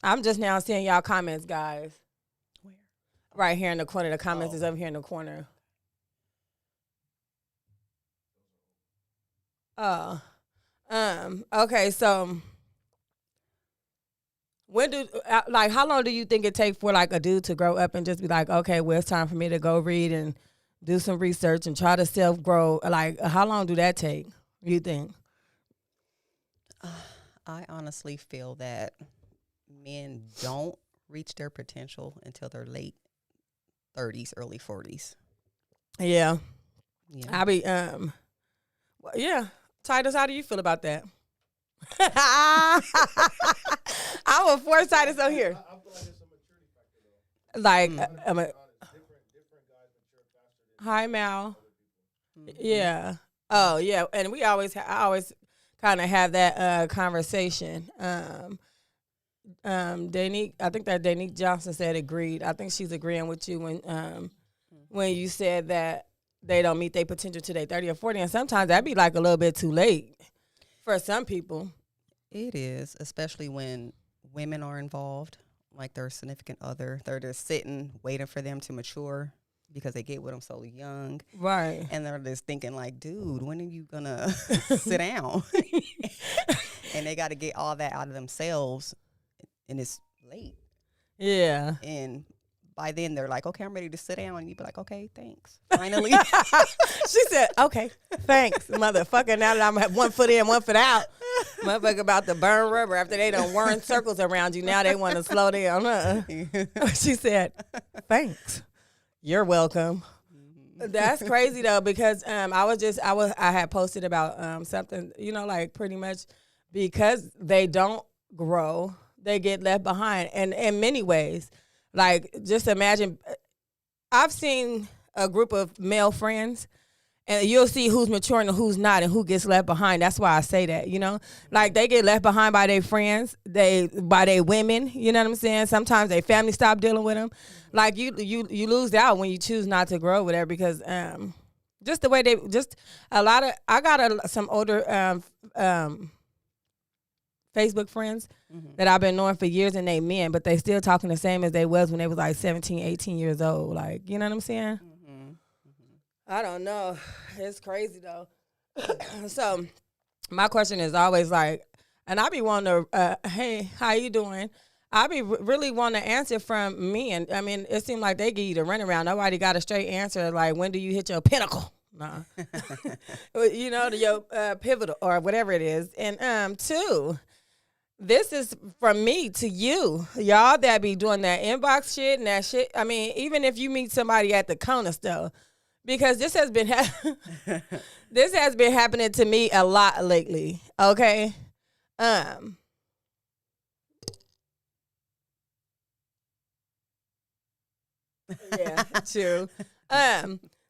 I'm just now seeing y'all comments, guys. Where? Right here in the corner. The comments is over here in the corner. Oh. Okay, so when do like how long do you think it take for like a dude to grow up and just be like, okay, well it's time for me to go read and do some research and try to self grow? Like how long do that take, you think? I honestly feel that men don't reach their potential until their late 30s, early 40s. Yeah. Yeah. I be yeah. Titus, how do you feel about that? I will force Titus on here. I feel like it's a maturity factor though. Like, Different guys mature faster than hi, Mal. Mhm. Yeah. Oh, yeah. And we always, I always kind of have that conversation. Danique, I think that Danique Johnson said agreed. I think she's agreeing with you when you said that they don't meet their potential till they 30 or 40, and sometimes that'd be like a little bit too late for some people. It is, especially when women are involved, like their significant other. They're just sitting, waiting for them to mature because they get with them so young. Right. And they're just thinking like, dude, when are you going to sit down? And they got to get all that out of themselves, and it's late. Yeah. And by then, they're like, okay, I'm ready to sit down. And you be like, okay, thanks. Finally. She said, okay, thanks, motherfucker. Now that I'm 1 foot in, 1 foot out. Motherfucker about to burn rubber after they done worn circles around you. Now they want to slow down. She said, thanks. You're welcome. That's crazy though, because I had posted about something, like pretty much because they don't grow, they get left behind. And in many ways, like just imagine, I've seen a group of male friends, and you'll see who's maturing and who's not and who gets left behind. That's why I say that, like they get left behind by their friends, by their women, you know what I'm saying? Sometimes their family stop dealing with them. Like you lose out when you choose not to grow with her, because just the way I got some older Facebook friends that I've been knowing for years, and they men, but they still talking the same as they was when they was like 17, 18 years old. Like, you know what I'm saying? I don't know. It's crazy though. So my question is always like, and I be wanting to, hey, how you doing? I be really want to answer from men. I mean, it seemed like they give you the runaround. Nobody got a straight answer. Like, when do you hit your pinnacle? Nah. Your pivotal or whatever it is. And two, this is from me to you. Y'all that be doing that inbox shit and that shit. I mean, even if you meet somebody at the corner store, because this has been this has been happening to me a lot lately. Okay. Yeah, true.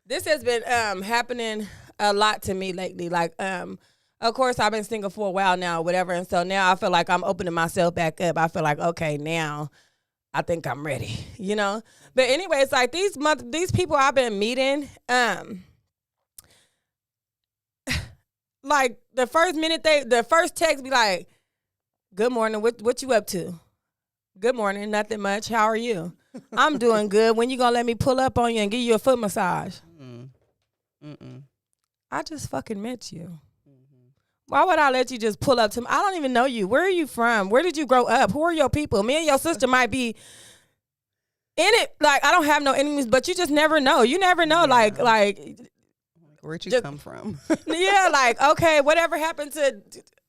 This has been happening a lot to me lately. Like, of course, I've been single for a while now, whatever, and so now I feel like I'm opening myself back up. I feel like, okay, now I think I'm ready, But anyways, like these people I've been meeting, like the first text be like, "Good morning, what you up to?" "Good morning, nothing much. How are you?" "I'm doing good. When you gonna let me pull up on you and give you a foot massage?" I just fucking met you. Why would I let you just pull up to me? I don't even know you. Where are you from? Where did you grow up? Who are your people? Me and your sister might be in it. Like, I don't have no enemies, but you just never know. You never know. Yeah. Like where'd you come from? Yeah, like, okay, whatever happened to,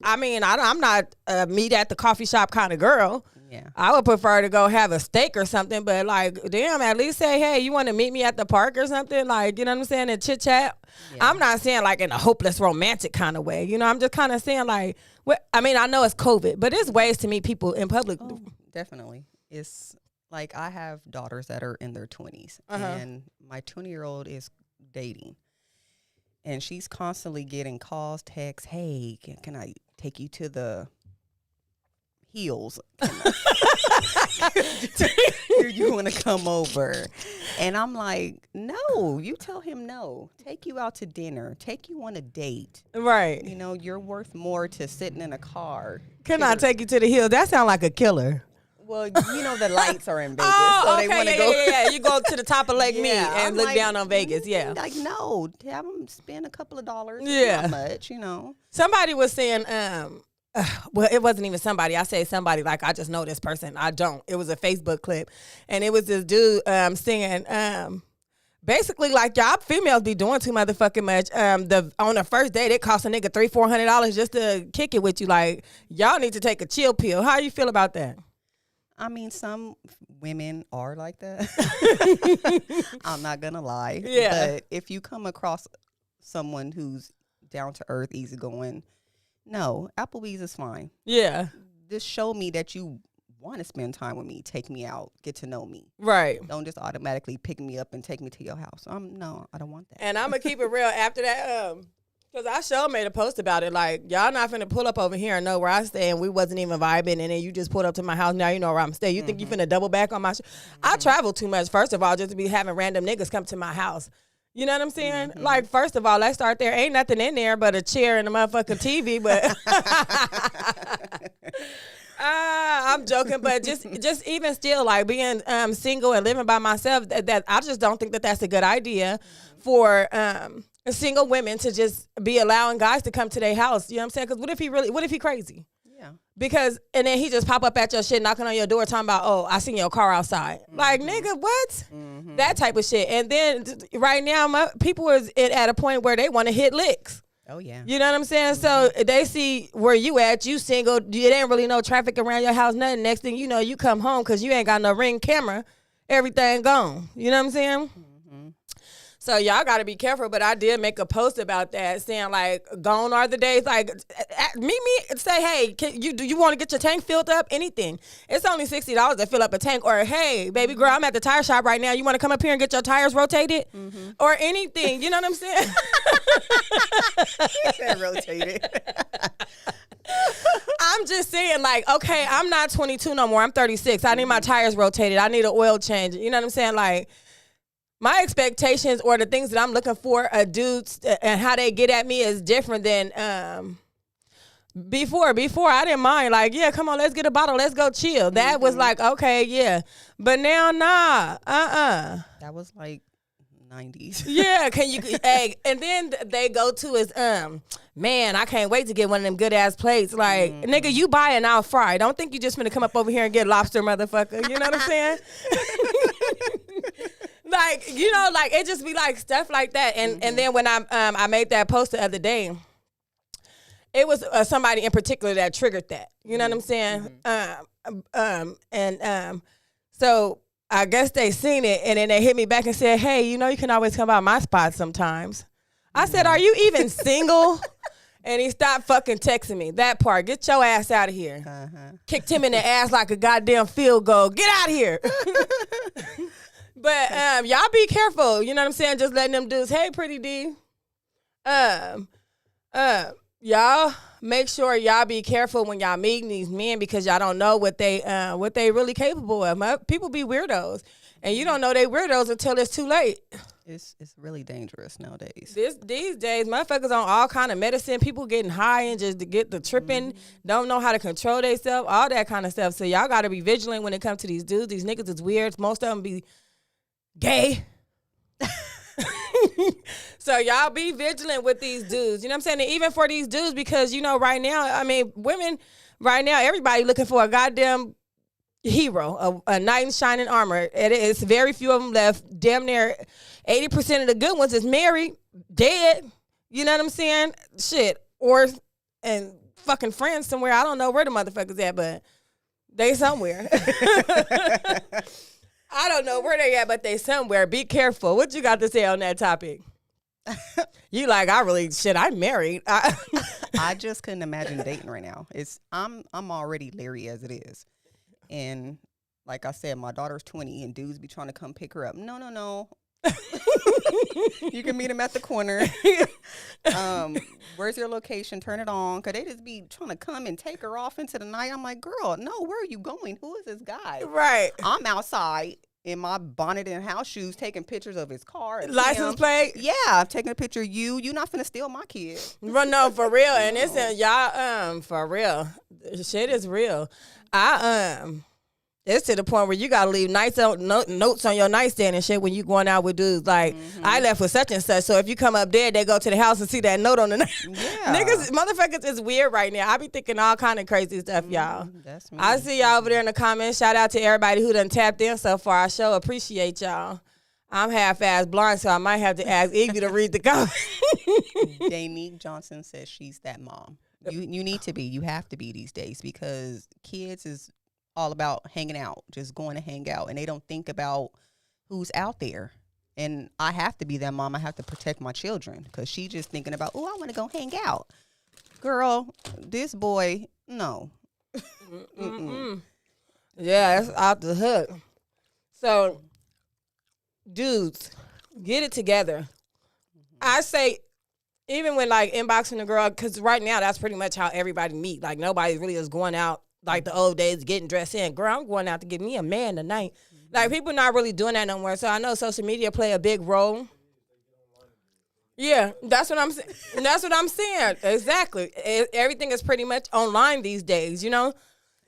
I mean, I'm not a meet at the coffee shop kind of girl. Yeah. I would prefer to go have a steak or something, but like, damn, at least say, hey, you want to meet me at the park or something? Like, you know what I'm saying? And chit chat. Yeah. I'm not saying like in a hopeless romantic kind of way. I'm just kind of saying like, I mean, I know it's COVID, but there's ways to meet people in public. Oh, definitely. It's like, I have daughters that are in their 20s, and my 20-year-old is dating. And she's constantly getting calls, texts, hey, can I take you to the Heels? Do you want to come over? And I'm like, no, you tell him no. Take you out to dinner. Take you on a date. Right. You're worth more to sitting in a car. Can I take you to the Heels? That sounds like a killer. Well, you know the lights are in Vegas, Oh, so okay, they want to yeah, go. yeah. You go to the top of Lake Mead Yeah, and I'm look like, down on Vegas. Yeah. Like, no, have them spend a couple of dollars. It's Yeah. not much, you know. Somebody was saying, well, it wasn't even somebody. I say somebody like I just know this person. I don't. It was a Facebook clip, and it was this dude singing. Basically, like y'all females be doing too motherfucking much. On the first date, it costs a nigga $300-$400 just to kick it with you. Like y'all need to take a chill pill. How you feel about that? I mean, some women are like that. I'm not gonna lie. Yeah. But if you come across someone who's down to earth, easygoing, no, Applebee's is fine. Yeah. Just show me that you want to spend time with me. Take me out. Get to know me. Right. Don't just automatically pick me up and take me to your house. No, I don't want that. And I'm gonna keep it real after that. Because I sure made a post about it. Like, y'all not finna pull up over here and know where I stay, and we wasn't even vibing, and then you just pulled up to my house. Now you know where I'm staying. You think you finna double back on my I travel too much, first of all, just to be having random niggas come to my house. You know what I'm saying? Like, first of all, let's start there. Ain't nothing in there but a chair and a motherfucking TV, but... I'm joking, but just even still, like, being single and living by myself, that I just don't think that that's a good idea for... single women to just be allowing guys to come to their house. You know what I'm saying? Because what if he crazy? Yeah. Because, and then he just pop up at your shit, knocking on your door, talking about, oh, I seen your car outside. Like, nigga, what? That type of shit. And then right now, people is at a point where they want to hit licks. Oh, yeah. You know what I'm saying? So they see where you at, you single, it ain't really no traffic around your house, nothing. Next thing you know, you come home because you ain't got no Ring camera. Everything gone. You know what I'm saying? So y'all got to be careful, but I did make a post about that saying, like, gone are the days. Like, meet me and say, hey, do you want to get your tank filled up? Anything. It's only $60 to fill up a tank. Or, hey, baby girl, I'm at the tire shop right now. You want to come up here and get your tires rotated? Or anything. You know what I'm saying? He said rotated. I'm just saying, like, okay, I'm not 22 no more. I'm 36. I need my tires rotated. I need an oil change. You know what I'm saying? Like, my expectations or the things that I'm looking for a dudes and how they get at me is different than before. Before I didn't mind, like, yeah, come on, let's get a bottle, let's go chill. That was like, okay, yeah. But now, nah, That was like 90s. Yeah, can you? Hey, and then they go to is man, I can't wait to get one of them good ass plates. Like, nigga, you buy it and I'll fry. Don't think you just gonna come up over here and get lobster, motherfucker. You know what I'm saying? Like, you know, like, it just be like stuff like that. And and then when I made that post the other day, it was somebody in particular that triggered that. You know what I'm saying? So I guess they seen it, and then they hit me back and said, hey, you know, you can always come by my spot sometimes. I said, are you even single? And he stopped fucking texting me. That part. Get your ass out of here. Kicked him in the ass like a goddamn field goal. Get out of here. But y'all be careful. You know what I'm saying? Just letting them dudes, hey, pretty D. Y'all make sure y'all be careful when y'all meeting these men, because y'all don't know what they really capable of. People be weirdos, and you don't know they weirdos until it's too late. It's really dangerous nowadays. These days, motherfuckers on all kind of medicine. People getting high and just to get the tripping, don't know how to control themselves, all that kind of stuff. So y'all got to be vigilant when it comes to these dudes. These niggas is weird. Most of them be gay. So y'all be vigilant with these dudes. You know what I'm saying? And even for these dudes, because, you know, right now, I mean, women right now, everybody looking for a goddamn hero, a knight in shining armor. It's very few of them left. Damn near 80% of the good ones is married, dead. You know what I'm saying? Shit. And fucking friends somewhere. I don't know where the motherfuckers at, but they somewhere. I don't know where they at, but they somewhere. Be careful. What you got to say on that topic? You like, I'm married. I just couldn't imagine dating right now. I'm already leery as it is. And like I said, my daughter's 20 and dudes be trying to come pick her up. No. You can meet him at the corner. Where's your location? Turn it on. Cause they just be trying to come and take her off into the night. I'm like, girl, no, where are you going? Who is this guy? Right. I'm outside in my bonnet and house shoes taking pictures of his car. License plate? Yeah, I'm taking a picture of you. You're not finna steal my kid. Well, no, for real. And it's y'all, for real. Shit is real. It's to the point where you gotta leave notes on your nightstand and shit when you going out with dudes. Like, I left with such and such. So if you come up dead, they go to the house and see that note on the niggas, motherfuckers is weird right now. I be thinking all kind of crazy stuff, y'all. That's me. I see y'all over there in the comments. Shout out to everybody who done tapped in so far. I sure appreciate y'all. I'm half-ass blind, so I might have to ask Evie to read the comments. Danique Johnson says she's that mom. You need to be. You have to be these days because kids is all about hanging out, just going to hang out, and they don't think about who's out there. And I have to be that mom. I have to protect my children because she just thinking about, oh, I want to go hang out. Girl, this boy, no. Yeah, it's out the hook. So, dudes, get it together. I say, even when like inboxing a girl, because right now that's pretty much how everybody meet. Like nobody really is going out like the old days, getting dressed in. Girl, I'm going out to get me a man tonight. Like people not really doing that no more. So I know social media play a big role. Yeah, that's what I'm saying. That's what I'm saying. Exactly. Everything is pretty much online these days, you know?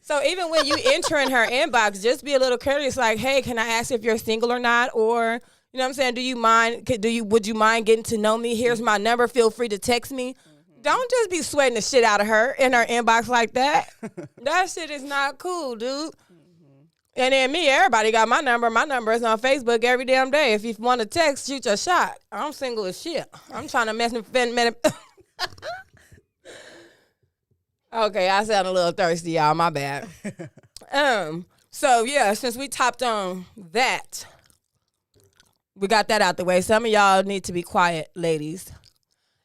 So even when you enter in her inbox, just be a little curious, like, hey, can I ask if you're single or not? Or, you know what I'm saying? Would you mind getting to know me? Here's my number. Feel free to text me. Don't just be sweating the shit out of her in her inbox like that. That shit is not cool, dude. And then me, everybody got my number. My number is on Facebook every damn day. If you want to text, shoot your shot. I'm single as shit. I'm trying to mess with Okay, I sound a little thirsty, y'all. My bad. So yeah, since we topped on that, we got that out the way. Some of y'all need to be quiet, ladies.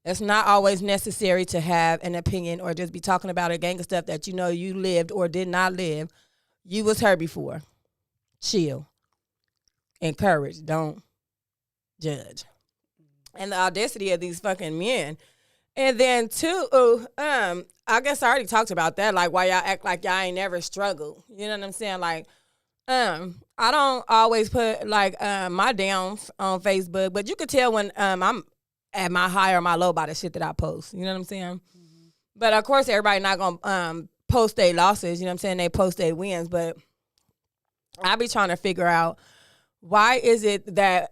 It's not always necessary to have an opinion or just be talking about a gang of stuff that you know you lived or did not live. You was her before. Chill. Encourage. Don't judge. And the audacity of these fucking men. And then two, I guess I already talked about that. Like why y'all act like y'all ain't never struggled. You know what I'm saying? Like, I don't always put like my downs on Facebook, but you could tell when I'm at my high or my low by the shit that I post. You know what I'm saying? Mm-hmm. But of course, everybody not gonna post their losses. You know what I'm saying? They post their wins. But I be trying to figure out why is it that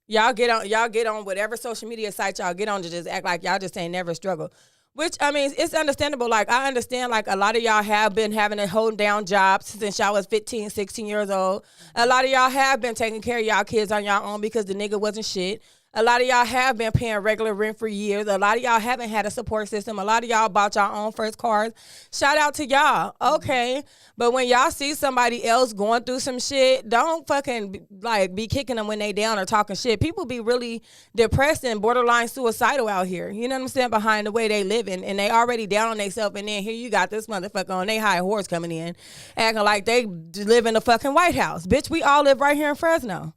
y'all get on whatever social media site y'all get on to just act like y'all just ain't never struggled. Which, I mean, it's understandable. Like, I understand, like, a lot of y'all have been having a hold down job since y'all was 15, 16 years old. A lot of y'all have been taking care of y'all kids on y'all own because the nigga wasn't shit. A lot of y'all have been paying regular rent for years. A lot of y'all haven't had a support system. A lot of y'all bought y'all own first cars. Shout out to y'all. Okay. But when y'all see somebody else going through some shit, don't fucking like be kicking them when they down or talking shit. People be really depressed and borderline suicidal out here. You know what I'm saying? Behind the way they living. And they already down on themselves. And then here you got this motherfucker on they high horse coming in acting like they live in the fucking White House. Bitch, we all live right here in Fresno.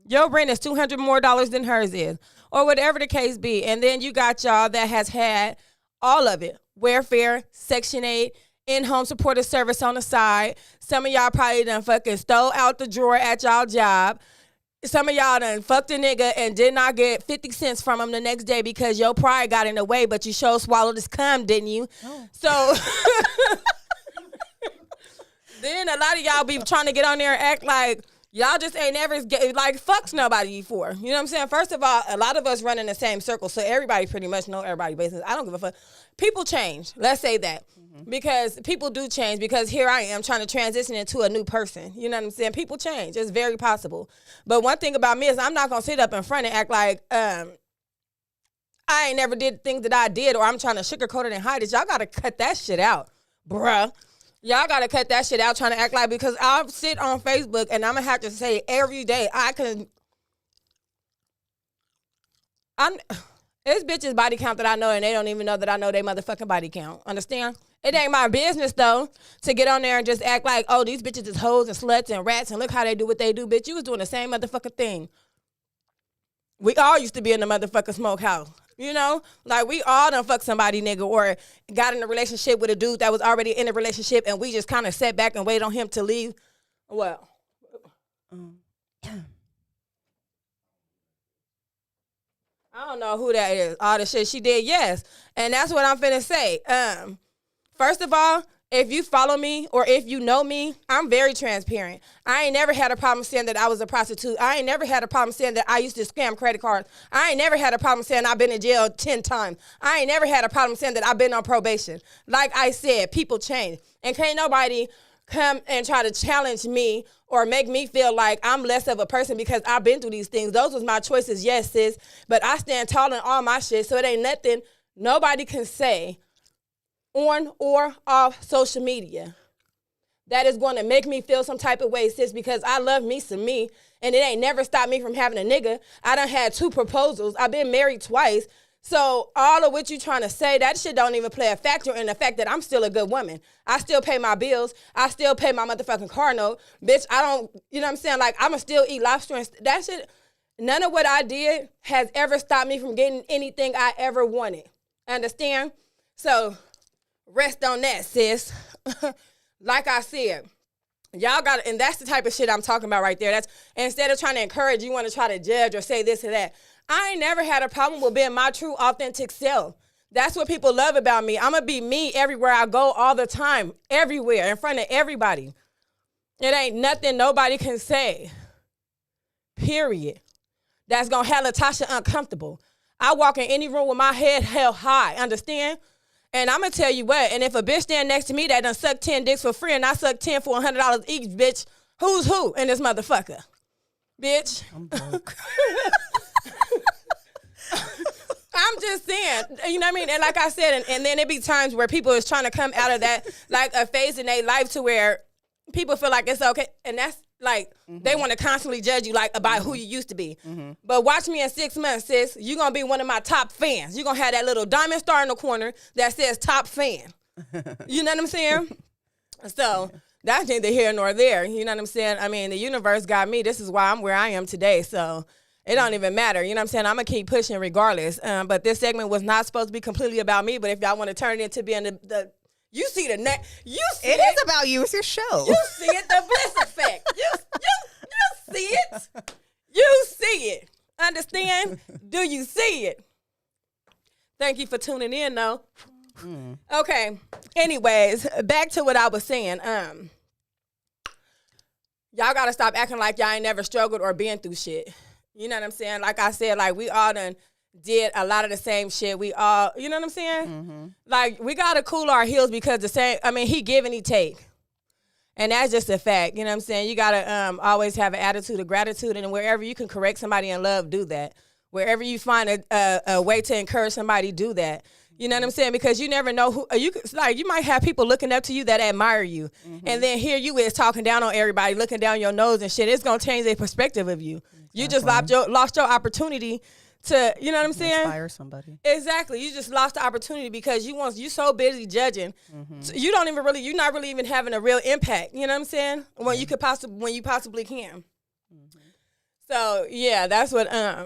Your rent is $200 more than hers is, or whatever the case be. And then you got y'all that has had all of it: welfare, Section 8, in-home supportive service on the side. Some of y'all probably done fucking stole out the drawer at y'all job. Some of y'all done fucked a nigga and did not get 50 cents from him the next day because your pride got in the way, but you sure swallowed his cum, didn't you? Oh. So then a lot of y'all be trying to get on there and act like y'all just ain't never fucked nobody before. You know what I'm saying? First of all, a lot of us run in the same circle, so everybody pretty much know everybody's business. I don't give a fuck. People change. Let's say that. Because people do change, because here I am trying to transition into a new person. You know what I'm saying? People change. It's very possible. But one thing about me is I'm not going to sit up in front and act like I ain't never did things that I did, or I'm trying to sugarcoat it and hide it. Y'all got to cut that shit out, bruh. Y'all got to cut that shit out trying to act like, because I'll sit on Facebook and I'm going to have to say every day, it's bitches body count that I know, and they don't even know that I know they motherfucking body count. Understand? It ain't my business, though, to get on there and just act like, oh, these bitches is hoes and sluts and rats, and look how they do what they do. Bitch, you was doing the same motherfucking thing. We all used to be in the motherfucking smokehouse. You know, like we all done fuck somebody, nigga, or got in a relationship with a dude that was already in a relationship, and we just kind of sat back and waited on him to leave. Well, I don't know who that is. All the shit she did, yes. And that's what I'm finna say. First of all, if you follow me or if you know me, I'm very transparent. I ain't never had a problem saying that I was a prostitute. I ain't never had a problem saying that I used to scam credit cards. I ain't never had a problem saying I've been in jail 10 times. I ain't never had a problem saying that I've been on probation. Like I said, people change. And can't nobody come and try to challenge me or make me feel like I'm less of a person because I've been through these things. Those was my choices, yes, sis. But I stand tall in all my shit, so it ain't nothing nobody can say on or off social media that is going to make me feel some type of way, sis, because I love me some me, and it ain't never stopped me from having a nigga. I done had 2 proposals. I've been married twice. So all of what you trying to say, that shit don't even play a factor in the fact that I'm still a good woman. I still pay my bills. I still pay my motherfucking car note. Bitch, I don't, you know what I'm saying? Like, I'ma still eat lobster and that shit. None of what I did has ever stopped me from getting anything I ever wanted. Understand? So rest on that, sis. Like I said, y'all got, and that's the type of shit I'm talking about right there. That's, instead of trying to encourage, you want to try to judge or say this or that. I ain't never had a problem with being my true, authentic self. That's what people love about me. I'm going to be me everywhere I go all the time, everywhere, in front of everybody. It ain't nothing nobody can say, period, that's going to have Latasha uncomfortable. I walk in any room with my head held high, understand? And I'm going to tell you what, and if a bitch stand next to me that done suck 10 dicks for free and I suck 10 for $100 each, bitch, who's who in this motherfucker? Bitch. I'm broke. I'm just saying, you know what I mean? And like I said, and then it be times where people is trying to come out of that, like a phase in their life to where people feel like it's okay. And that's like, they want to constantly judge you like about who you used to be. But watch me in 6 months, sis. You're going to be one of my top fans. You're going to have that little diamond star in the corner that says top fan. You know what I'm saying? So that's neither here nor there. You know what I'm saying? I mean, the universe got me. This is why I'm where I am today. So it don't even matter. You know what I'm saying? I'm going to keep pushing regardless. But this segment was not supposed to be completely about me. But if y'all want to turn it into being the you see the next, you see it is about you. It's your show. You see it, the Bliss Affect. You see it. You see it. Understand? Do you see it? Thank you for tuning in, though. Okay. Anyways, back to what I was saying. Y'all got to stop acting like y'all ain't never struggled or been through shit. You know what I'm saying? Like I said, like we all done did a lot of the same shit. We all, you know what I'm saying? Like we got to cool our heels because he give and he take. And that's just a fact. You know what I'm saying? You got to always have an attitude of gratitude. And wherever you can correct somebody in love, do that. Wherever you find a way to encourage somebody, do that. You know what I'm saying? Because you never know who you might have people looking up to you that admire you. And then here you is talking down on everybody, looking down your nose and shit. It's going to change their perspective of you. Exactly. You just lost your opportunity to, you know what I'm saying? Inspire somebody. Exactly. You just lost the opportunity because you so busy judging. So you're not really even having a real impact. You know what I'm saying? When you possibly can. So yeah, that's what I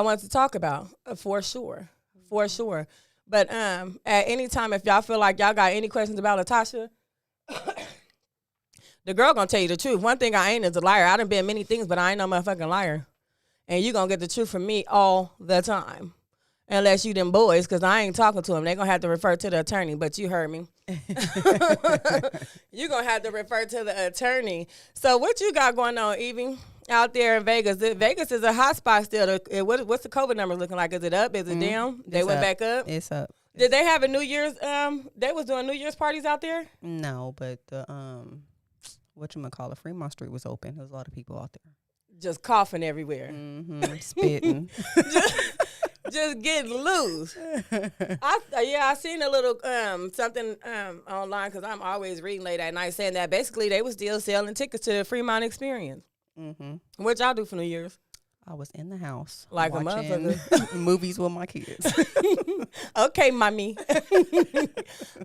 wanted to talk about for sure. But at any time, if y'all feel like y'all got any questions about Latasha, the girl gonna tell you the truth. One thing I ain't is a liar. I done been many things, but I ain't no motherfucking liar. And you gonna get the truth from me all the time. Unless you them boys, because I ain't talking to them. They gonna have to refer to the attorney, but you heard me. You gonna have to refer to the attorney. So what you got going on, Evie, out there in Vegas? Vegas is a hot spot still. What's the COVID numbers looking like? Is it up? Is it down? They went back up? It's up. Did they have a New Year's, they was doing New Year's parties out there? No, but the, Fremont Street was open. There was a lot of people out there. Just coughing everywhere. Spitting. Just getting loose. I seen a little something online because I'm always reading late at night saying that basically they was still selling tickets to the Fremont Experience. What y'all do for New Year's? I was in the house like a motherfucker. Movies with my kids. Okay, mommy.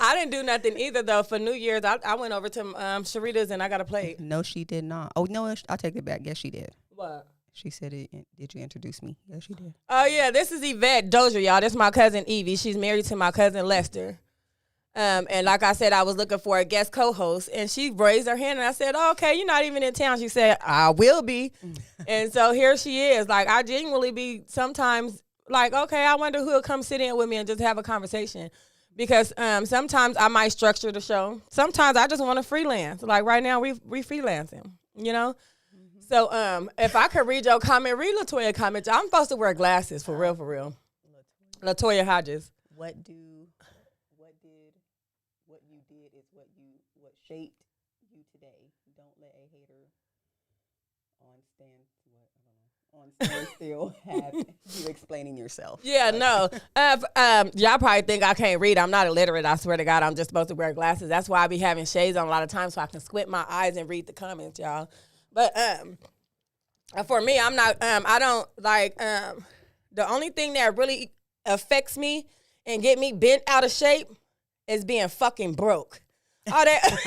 I didn't do nothing either though for New Year's. I went over to Sharita's and I got a plate. No, she did not. Oh no, I'll take it back. Yes, she did. What? She said, did you introduce me? Yes, she did. Oh, yeah. This is Yvette Dozier, y'all. This is my cousin, Evie. She's married to my cousin, Lester. And like I said, I was looking for a guest co-host. And she raised her hand. And I said, okay, you're not even in town. She said, I will be. And so here she is. Like, I genuinely be sometimes like, okay, I wonder who will come sit in with me and just have a conversation. because sometimes I might structure the show. Sometimes I just want to freelance. Like right now, we freelancing, you know? So if I could read your comment, read LaToya comment. I'm supposed to wear glasses, for real, for real. LaToya Hodges. What you did is what shaped you today. Don't let a hater on still have you explaining yourself. Yeah, no. Y'all probably think I can't read. I'm not illiterate. I swear to God, I'm just supposed to wear glasses. That's why I be having shades on a lot of times so I can squint my eyes and read the comments, y'all. But for me, I'm not. I don't like. The only thing that really affects me and get me bent out of shape is being fucking broke. All that.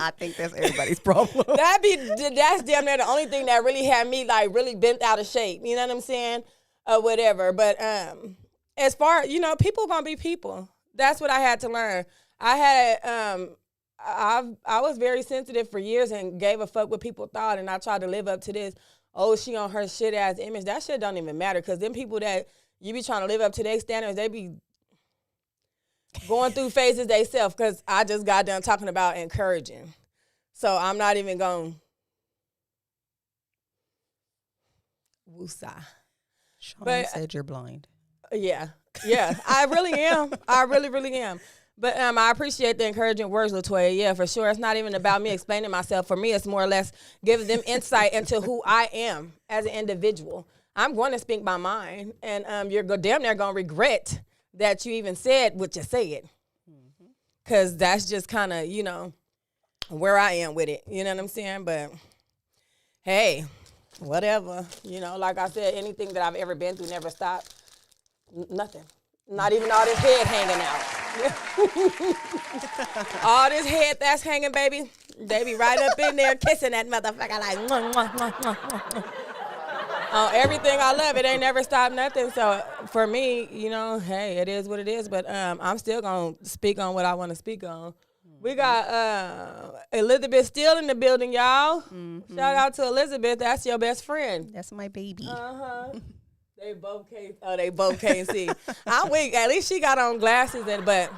I think that's everybody's problem. That's damn near the only thing that really had me like really bent out of shape. You know what I'm saying? Or whatever. But as far, you know, people gonna be people. That's what I had to learn. I had I was very sensitive for years and gave a fuck what people thought, and I tried to live up to this. Oh, she on her shit ass image. That shit don't even matter, because them people that you be trying to live up to their standards, they be going through phases themselves, because I just got done talking about encouraging. So I'm not even going to woosah. Sean said you're blind. Yeah, I really am. I really, really am. But I appreciate the encouraging words, LaToya. Yeah, for sure. It's not even about me explaining myself. For me, it's more or less giving them insight into who I am as an individual. I'm going to speak my mind, and you're damn near going to regret that you even said what you said, because that's just kind of, you know, where I am with it. You know what I'm saying? But, hey, whatever. You know, like I said, anything that I've ever been through never stopped. Nothing. Not even all this head hanging out. All this head that's hanging, baby, they be right up in there kissing that motherfucker like, mwah, mwah, mwah, mwah, mwah. Everything I love, it ain't never stopped nothing. So for me, you know, hey, it is what it is. But I'm still going to speak on what I want to speak on. We got Elizabeth still in the building, y'all. Mm-hmm. Shout out to Elizabeth. That's your best friend. That's my baby. Uh-huh. They both can't see. I'm weak. At least she got on glasses, but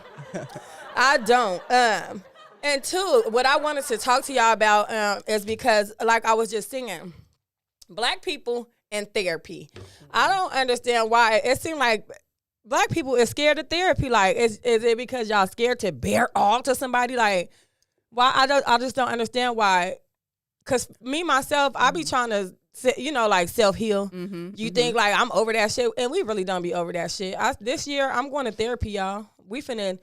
I don't. And two, what I wanted to talk to y'all about is because, like I was just saying, Black people in therapy. I don't understand why it seems like Black people is scared of therapy. Like, is it because y'all scared to bear all to somebody? Like, why? I just don't understand why. Because me, myself, I be trying to, you know, like self-heal. You think like I'm over that shit, and we really don't be over that shit. This year, I'm going to therapy, y'all. We finna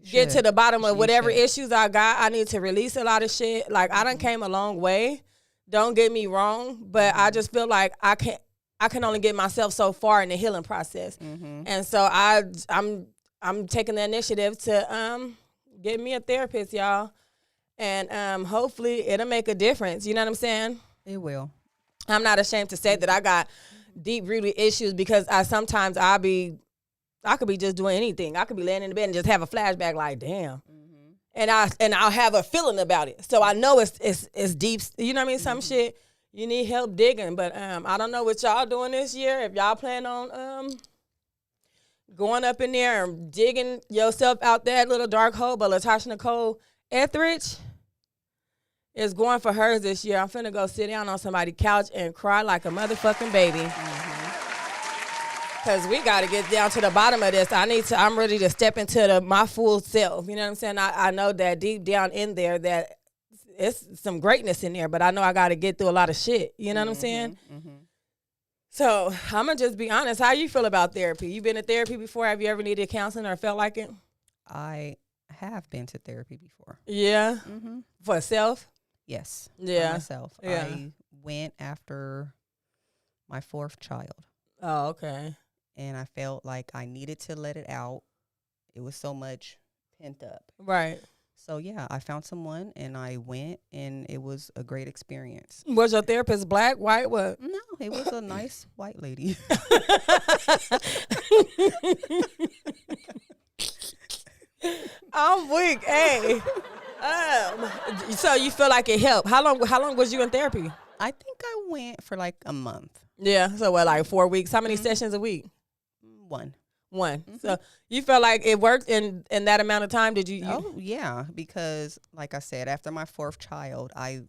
get to the bottom of whatever issues I got. I need to release a lot of shit. Like, I done came a long way. Don't get me wrong, but I just feel like I can only get myself so far in the healing process. And so I'm taking the initiative to get me a therapist, y'all. And hopefully it'll make a difference. You know what I'm saying? It will. I'm not ashamed to say that I got deep-rooted issues, because sometimes I could be just doing anything. I could be laying in the bed and just have a flashback like, damn. And I'll have a feeling about it. So I know it's deep. You know what I mean? Some shit you need help digging. But I don't know what y'all doing this year. If y'all plan on going up in there and digging yourself out that little dark hole. But Latasha Nicole Etheridge is going for hers this year. I'm finna go sit down on somebody's couch and cry like a motherfucking baby. Because we got to get down to the bottom of this. I'm ready to step into my full self. You know what I'm saying? I know that deep down in there that it's some greatness in there, but I know I got to get through a lot of shit. You know what I'm saying? So I'm going to just be honest. How you feel about therapy? You been to therapy before? Have you ever needed counseling or felt like it? I have been to therapy before. Yeah? For self? Yes. Yeah. For myself. Yeah. I went after my 4th child. Oh, okay. And I felt like I needed to let it out. It was so much pent up. Right. So, yeah, I found someone and I went, and it was a great experience. Was your therapist Black, white, what? No, it was a nice white lady. I'm weak. Hey. So you feel like it helped. How long was you in therapy? I think I went for like a month. Yeah. So what, like 4 weeks? How many sessions a week? One. So you felt like it worked in that amount of time? Did you? Oh, yeah, because like I said, after my fourth child, I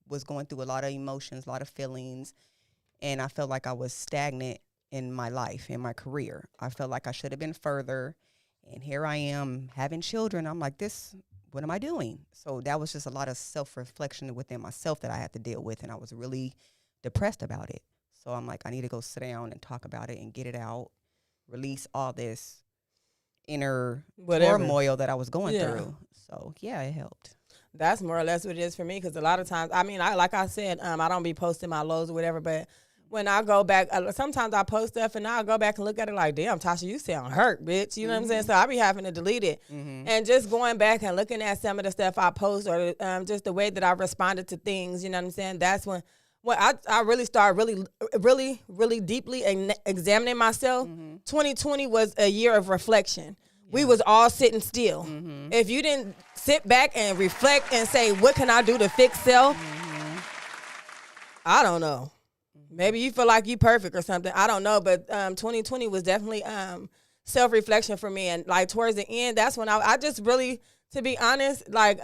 was going through a lot of emotions, a lot of feelings, and I felt like I was stagnant in my life, in my career. I felt like I should have been further, and here I am having children. I'm like, what am I doing? So that was just a lot of self-reflection within myself that I had to deal with, and I was really depressed about it. So I'm like, I need to go sit down and talk about it and get it out, release all this inner turmoil that I was going through. So yeah, it helped. That's more or less what it is for me, because a lot of times, I mean, like I said, I don't be posting my lows or whatever, but when I go back, sometimes I post stuff and I'll go back and look at it like, damn, Tasha, you sound hurt, bitch. You know what I'm saying? So I be having to delete it. And just going back and looking at some of the stuff I post, or just the way that I responded to things, you know what I'm saying? That's when I really started really deeply examining myself. 2020 was a year of reflection. We was all sitting still. If you didn't sit back and reflect and say, what can I do to fix self? I don't know. Maybe you feel like you perfect or something. I don't know. But 2020 was definitely self-reflection for me. And like towards the end, that's when I just really, to be honest, like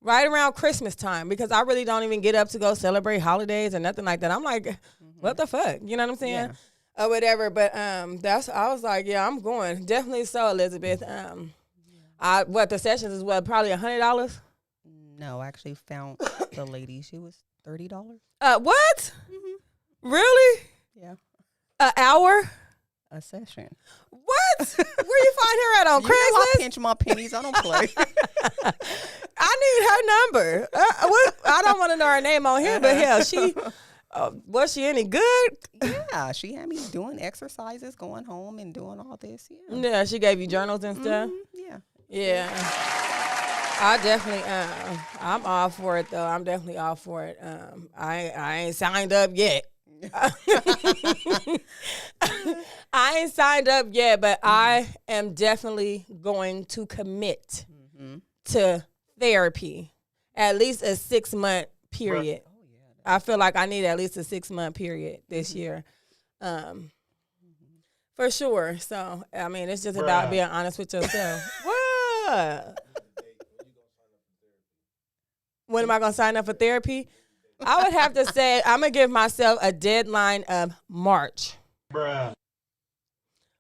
right around Christmas time, because I really don't even get up to go celebrate holidays or nothing like that. I'm like, what the fuck? You know what I'm saying? Yeah. Or whatever. But I was like, yeah, I'm going. Definitely so, Elizabeth. The sessions is probably $100? No, I actually found the lady. She was $30. What? Really? Yeah. An hour? A session. What? Where you find her at on You know I Craigslist? pinch my pennies. I don't play. I need her number. I don't want to know her name on here, but hell, she was she any good? Yeah, she had me doing exercises, going home and doing all this. Yeah. Yeah, she gave you journals and stuff. Yeah. Yeah. I definitely, I'm all for it though. I'm definitely all for it. I ain't signed up yet. I ain't signed up yet, but I am definitely going to commit to therapy, at least a 6-month period. Oh, yeah. I feel like I need at least a 6-month period this year. For sure. So, I mean, it's just about being honest with yourself. What? When am I going to sign up for therapy? I would have to say I'm going to give myself a deadline of March. Bruh.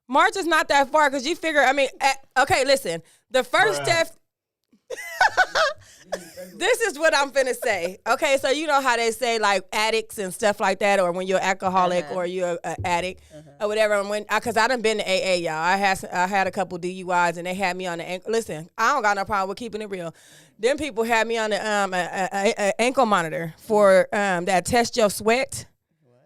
March is not that far because you figure, I mean, okay, listen. The first step, this is what I'm finna say. Okay, so you know how they say like addicts and stuff like that, or when you're alcoholic or you're an addict or whatever. Because I done been to AA, y'all. I had a couple DUIs and they had me on the ankle. Listen, I don't got no problem with keeping it real. Them people had me on the ankle monitor for that test your sweat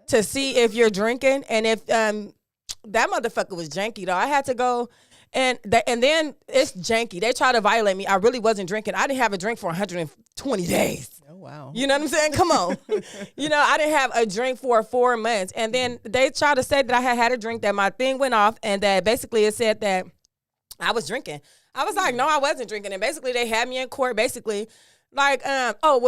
to see if you're drinking, and if that motherfucker was janky though. I had to go. And then it's janky. They try to violate me. I really wasn't drinking. I didn't have a drink for 120 days. Oh, wow. You know what I'm saying? Come on. You know, I didn't have a drink for 4 months. And then they tried to say that I had a drink, that my thing went off, and that basically it said that I was drinking. I was like, no, I wasn't drinking. And basically they had me in court basically like,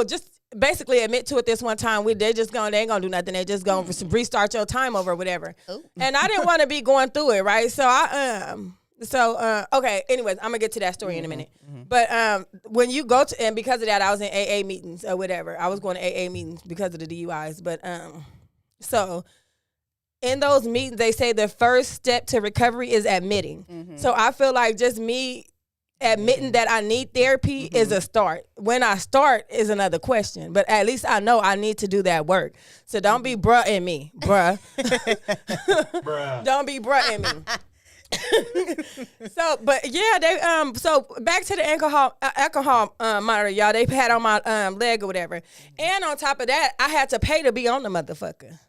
just basically admit to it this one time. They ain't gonna do nothing. They just gonna restart your time over or whatever. Ooh. And I didn't want to be going through it, right? So okay, anyways, I'm gonna get to that story in a minute. But when you go to, and because of that, I was in AA meetings or whatever. I was going to AA meetings because of the DUIs. But so in those meetings, they say the first step to recovery is admitting. So I feel like just me admitting that I need therapy is a start. When I start is another question. But at least I know I need to do that work. So don't be bruh in me, bruh. Don't be bruh in me. So, but yeah, they so back to the alcohol monitor, y'all. They had on my leg or whatever, and on top of that, I had to pay to be on the motherfucker.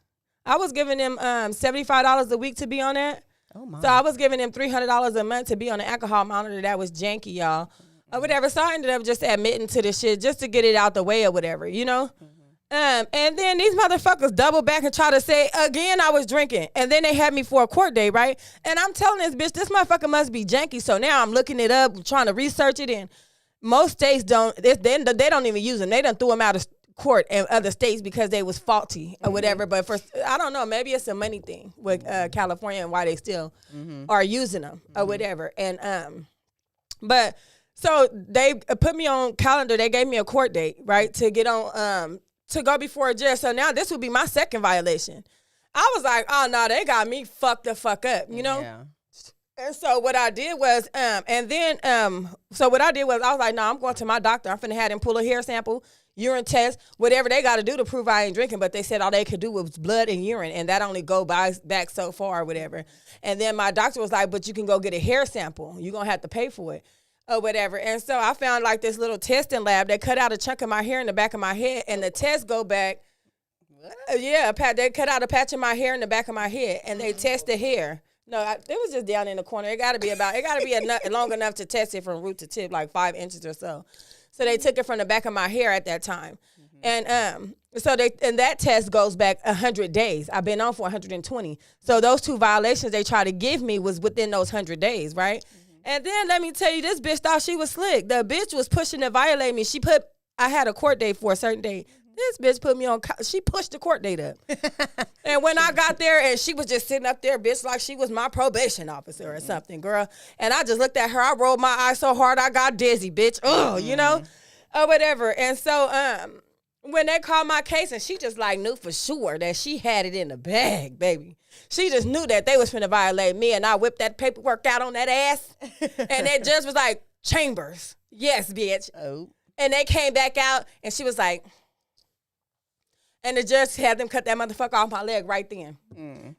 I was giving them $75 a week to be on that. Oh my! So I was giving them $300 a month to be on the alcohol monitor. That was janky, y'all, or whatever. So I ended up just admitting to this shit just to get it out the way or whatever, you know. And then these motherfuckers double back and try to say again I was drinking, and then they had me for a court date, right? And I'm telling this bitch, this motherfucker must be janky. So now I'm looking it up, trying to research it, and most states don't. They don't even use them. They done threw them out of court in other states because they was faulty or whatever. But for I don't know, maybe it's a money thing with California and why they still are using them or whatever. And but so they put me on calendar. They gave me a court date, right, to get on to go before a judge. So now this would be my second violation. I was like, oh no, they got me fucked the fuck up, you know. Yeah. And so what I did was, so what I did was I was like, no, I'm going to my doctor. I'm finna have them pull a hair sample, urine test, whatever they got to do to prove I ain't drinking. But they said all they could do was blood and urine, and that only go back so far or whatever. And then my doctor was like, but you can go get a hair sample. You're going to have to pay for it or whatever. And so I found like this little testing lab. They cut out a chunk of my hair in the back of my head, and the test go back. Yeah, they cut out a patch of my hair in the back of my head, and they test the hair. No, it was just down in the corner. It got to be long enough to test it from root to tip, like 5 inches or so. So they took it from the back of my hair at that time. And that test goes back 100 days. I've been on for 120. So those 2 violations they tried to give me was within those 100 days, right? And then let me tell you, this bitch thought she was slick. The bitch was pushing to violate me. I had a court date for a certain day. This bitch put me on, she pushed the court date up. And when I got there, and she was just sitting up there, bitch, like she was my probation officer or something, girl. And I just looked at her. I rolled my eyes so hard I got dizzy, bitch. Oh, you know, or whatever. And so when they called my case, and she just like knew for sure that she had it in the bag, baby. She just knew that they was finna violate me, and I whipped that paperwork out on that ass. And that judge was like, Chambers. Yes, bitch. Oh. And they came back out, and she was like, and the judge had them cut that motherfucker off my leg right then.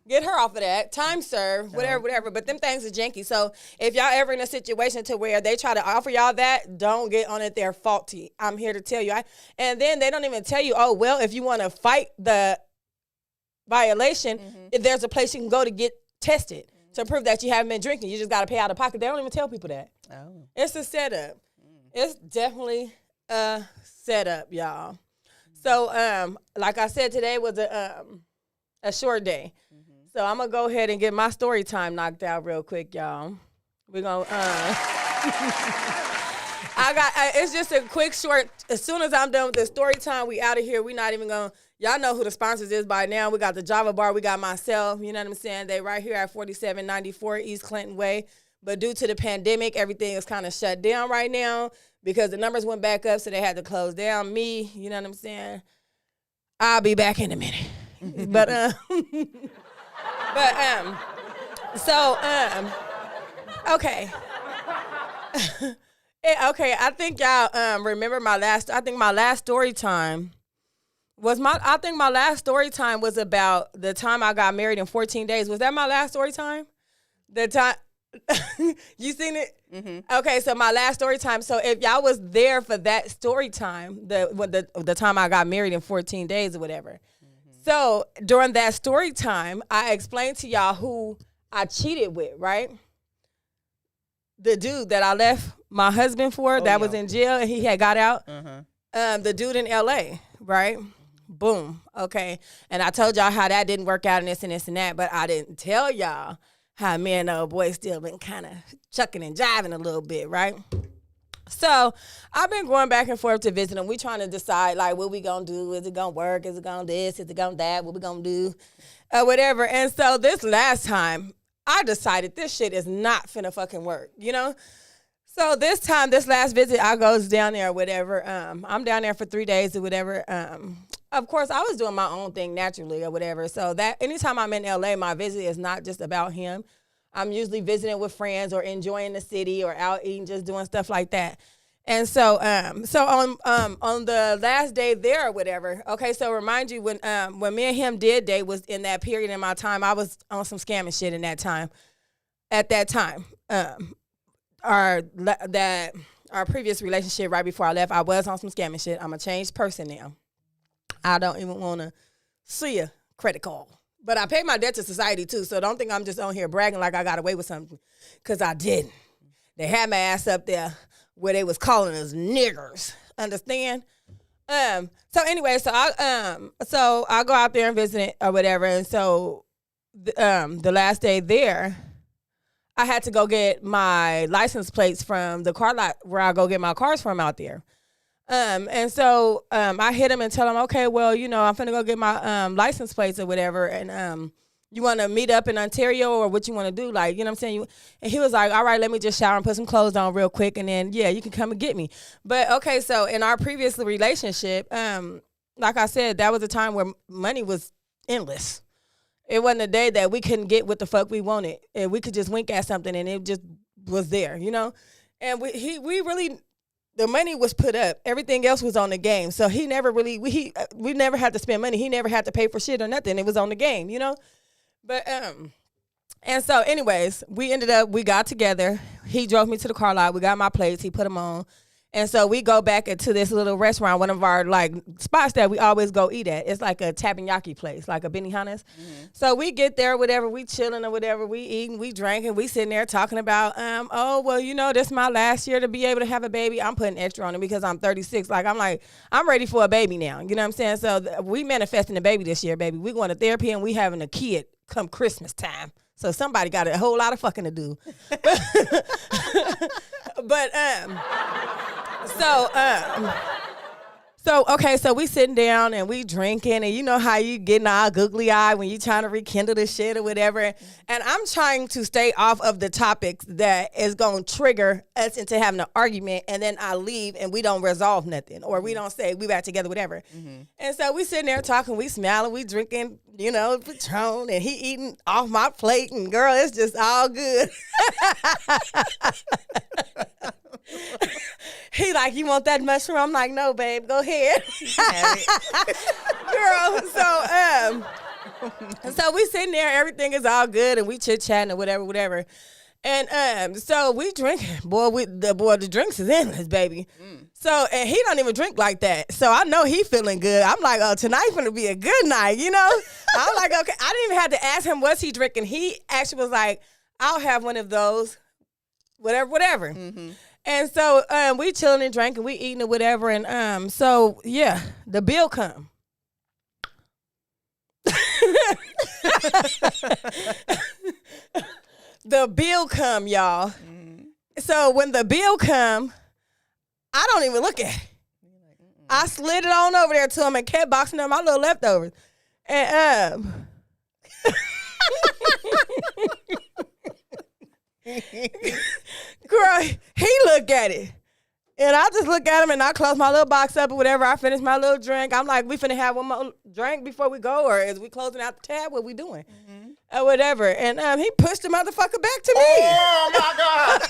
Get her off of that. Time served, whatever. But them things are janky. So if y'all ever in a situation to where they try to offer y'all that, don't get on it. They're faulty. I'm here to tell you. And then they don't even tell you, oh, well, if you want to fight the violation, if there's a place you can go to get tested to prove that you haven't been drinking. You just got to pay out of pocket. They don't even tell people that. Oh. It's a setup. It's definitely a setup, y'all. So, like I said, today was a short day. So I'm going to go ahead and get my story time knocked out real quick, y'all. We're going to, it's just a quick short, as soon as I'm done with the story time, we out of here. We not even going to, y'all know who the sponsors is by now. We got the Java Bar. We got myself. You know what I'm saying? They right here at 4794 East Clinton Way. But due to the pandemic, everything is kind of shut down right now because the numbers went back up, so they had to close down. Me, you know what I'm saying? I'll be back in a minute. Okay. Okay, I think y'all remember my last story time was my last story time was about the time I got married in 14 days. Was that my last story time? The time you seen it? Okay, so my last story time. So if y'all was there for that story time, the time I got married in 14 days or whatever. So during that story time, I explained to y'all who I cheated with, right? The dude that I left my husband for that was in jail and he had got out. The dude in LA, right? Boom. Okay. And I told y'all how that didn't work out and this and this and that, but I didn't tell y'all how me and old boy still been kind of chucking and jiving a little bit, right? So I've been going back and forth to visit him. We trying to decide, like, what we going to do. Is it going to work? Is it going to this? Is it going to that? What we going to do? Whatever. And so this last time, I decided this shit is not finna fucking work, you know? So this last visit, I goes down there or whatever. I'm down there for 3 days or whatever. Of course, I was doing my own thing naturally or whatever. So that anytime I'm in LA, my visit is not just about him. I'm usually visiting with friends or enjoying the city or out eating, just doing stuff like that. And so on the last day there or whatever. Okay, so remind you when me and him did date was in that period in my time. I was on some scamming shit in that time. At that time, our previous relationship right before I left, I was on some scamming shit. I'm a changed person now. I don't even want to see a credit card. But I paid my debt to society, too, so don't think I'm just on here bragging like I got away with something, because I didn't. They had my ass up there where they was calling us niggers, understand? So anyway, so I go out there and visit it or whatever, and so the last day there, I had to go get my license plates from the car lot where I go get my cars from out there. And so I hit him and tell him, okay, well, you know, I'm finna go get my license plates or whatever, and you want to meet up in Ontario or what you want to do, like, you know what I'm saying? And he was like, all right, let me just shower and put some clothes on real quick, and then yeah, you can come and get me. But okay, so in our previous relationship, like I said, that was a time where money was endless. It wasn't a day that we couldn't get what the fuck we wanted, and we could just wink at something and it just was there, you know. And we really. The money was put up. Everything else was on the game. So he never really, we never had to spend money. He never had to pay for shit or nothing. It was on the game, you know? But, and so anyways, we got together. He drove me to the car lot. We got my plates. He put them on. And so we go back into this little restaurant, one of our like spots that we always go eat at. It's like a teppanyaki place, like a Benihana's. Mm-hmm. So we get there, whatever, we chilling or whatever, we eating, we drinking, we sitting there talking about, oh, well, you know, this is my last year to be able to have a baby. I'm putting extra on it because I'm 36. I'm ready for a baby now. You know what I'm saying? So we manifesting a baby this year, baby. We going to therapy and we having a kid come Christmas time. So somebody got a whole lot of fucking to do. But, so we sitting down and we drinking, and you know how you getting all googly eyed when you trying to rekindle the shit or whatever. And I'm trying to stay off of the topics that is going to trigger us into having an argument, and then I leave and we don't resolve nothing, or we don't say we back together, whatever. Mm-hmm. And so we sitting there talking, we smiling, we drinking, you know, Patron, and he eating off my plate, and girl, it's just all good. He like, you want that mushroom? I'm like, no, babe, go ahead. Girl, so we sitting there, everything is all good, and we chit-chatting or whatever. And so we drinking. The drinks is endless, baby. Mm. So, and he don't even drink like that. So I know he feeling good. I'm like, oh, tonight's gonna be a good night, you know? I'm like, okay. I didn't even have to ask him what's he drinking. He actually was like, I'll have one of those, whatever. Mm-hmm. And so we chilling and drinking, we eating or whatever, and so yeah, the bill come. The bill come, y'all. Mm-hmm. So when the bill come, I don't even look at it. I slid it on over there to him and kept boxing up my little leftovers. And girl, he looked at it. And I just look at him and I close my little box up or whatever. I finish my little drink. I'm like, we finna have one more drink before we go, or is we closing out the tab? What we doing? Mm-hmm. Or whatever. And he pushed the motherfucker back to me. Oh my God.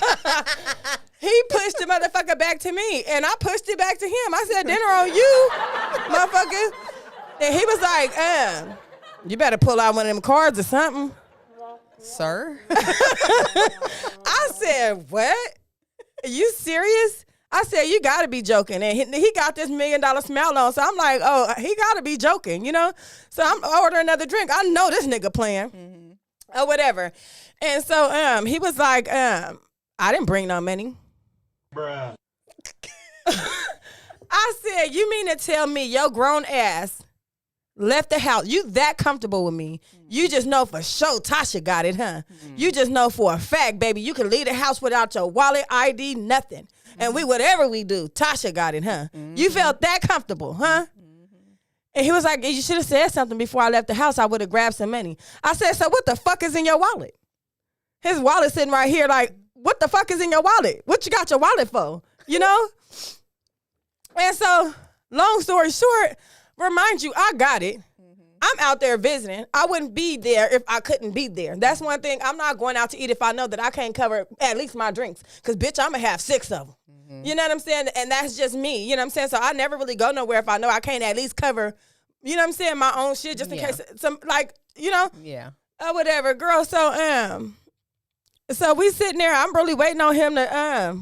He pushed the motherfucker back to me, and I pushed it back to him. I said, dinner on you, motherfucker. And he was like, you better pull out one of them cards or something. Sir? I said, what? Are you serious? I said, you got to be joking. And he got this $1 million smile on. So I'm like, oh, he got to be joking, you know? So I'm ordering another drink. I know this nigga playing. Mm-hmm. Or whatever. And so he was like, I didn't bring no money. Bruh. I said, you mean to tell me your grown ass left the house? You that comfortable with me? You just know for sure Tasha got it, huh? You just know for a fact, baby, you can leave the house without your wallet, ID, nothing. And whatever we do, Tasha got it, huh? You felt that comfortable, huh? And he was like, you should have said something before I left the house. I would have grabbed some money. I said, so what the fuck is in your wallet? His wallet sitting right here like, what the fuck is in your wallet? What you got your wallet for? You know? And so, long story short, remind you, I got it. I'm out there visiting. I wouldn't be there if I couldn't be there. That's one thing. I'm not going out to eat if I know that I can't cover at least my drinks. Because, bitch, I'm going to have 6 of them. Mm-hmm. You know what I'm saying? And that's just me. You know what I'm saying? So I never really go nowhere if I know I can't at least cover, you know what I'm saying, my own shit just in case some, like, you know? Yeah. Or whatever. Girl, so we sitting there. I'm really waiting on him to,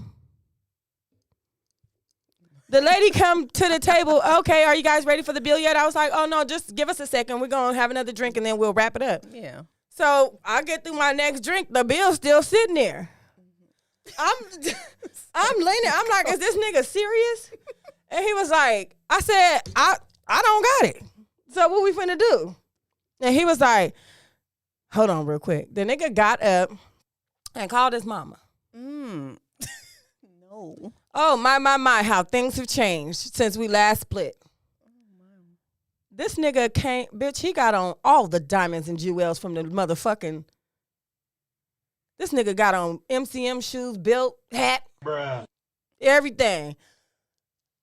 the lady come to the table. Okay, are you guys ready for the bill yet? I was like, oh, no, just give us a second. We're going to have another drink, and then we'll wrap it up. Yeah. So I get through my next drink. The bill's still sitting there. I'm leaning. I'm like, is this nigga serious? And he was like, I said, I don't got it. So what we finna do? And he was like, hold on real quick. The nigga got up and called his mama. No. Oh, my, how things have changed since we last split. This nigga can't, bitch, he got on all the diamonds and jewels from the motherfucking. This nigga got on MCM shoes, belt, hat, Bruh. everything.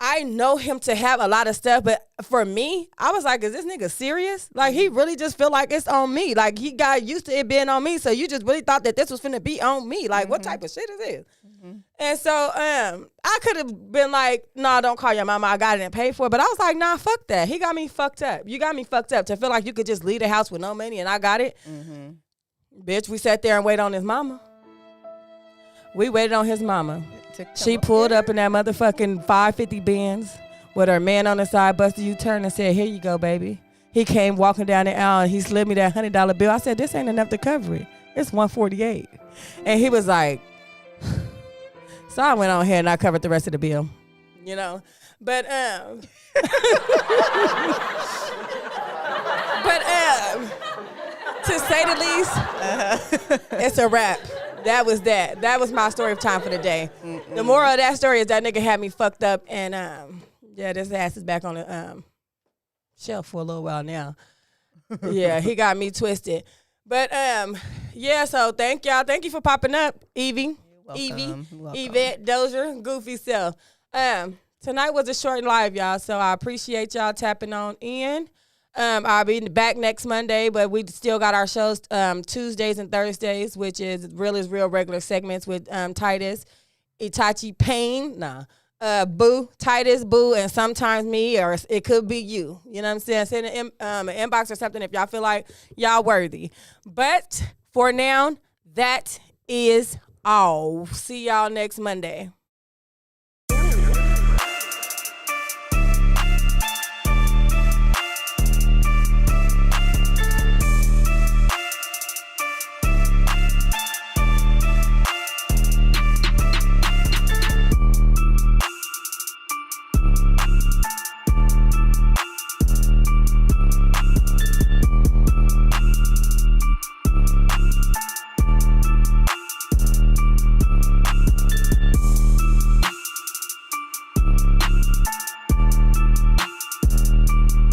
I know him to have a lot of stuff, but for me, I was like, is this nigga serious? Like, he really just feel like it's on me. Like, he got used to it being on me, so you just really thought that this was finna be on me. Like, what type of shit is this? And so I could have been like, nah, don't call your mama. I got it and paid for it. But I was like, nah, fuck that. He got me fucked up. You got me fucked up to feel like you could just leave the house with no money and I got it. Bitch, we sat there and waited on his mama. We waited on his mama. She pulled up in that motherfucking 550 Benz with her man on the side, busted U-turn and said, here you go, baby. He came walking down the aisle and he slid me that $100 bill. I said, this ain't enough to cover it. It's $148. And he was like, so I went on ahead and I covered the rest of the bill, you know. But to say the least, it's a wrap. That was that. That was my story of time for the day. The moral of that story is that nigga had me fucked up, and yeah, this ass is back on the shelf for a little while now. Yeah, he got me twisted. But yeah, so thank y'all. Thank you for popping up, Evie, Yvette, Dozier, goofy self. Tonight was a short live, y'all, so I appreciate y'all tapping on in. I'll be back next Monday, but we still got our shows Tuesdays and Thursdays, which is real regular segments with Titus, Itachi Payne, Boo, Titus, Boo, and sometimes me, or it could be you. You know what I'm saying? Send an inbox or something if y'all feel like y'all worthy. But for now, that is all. See y'all next Monday.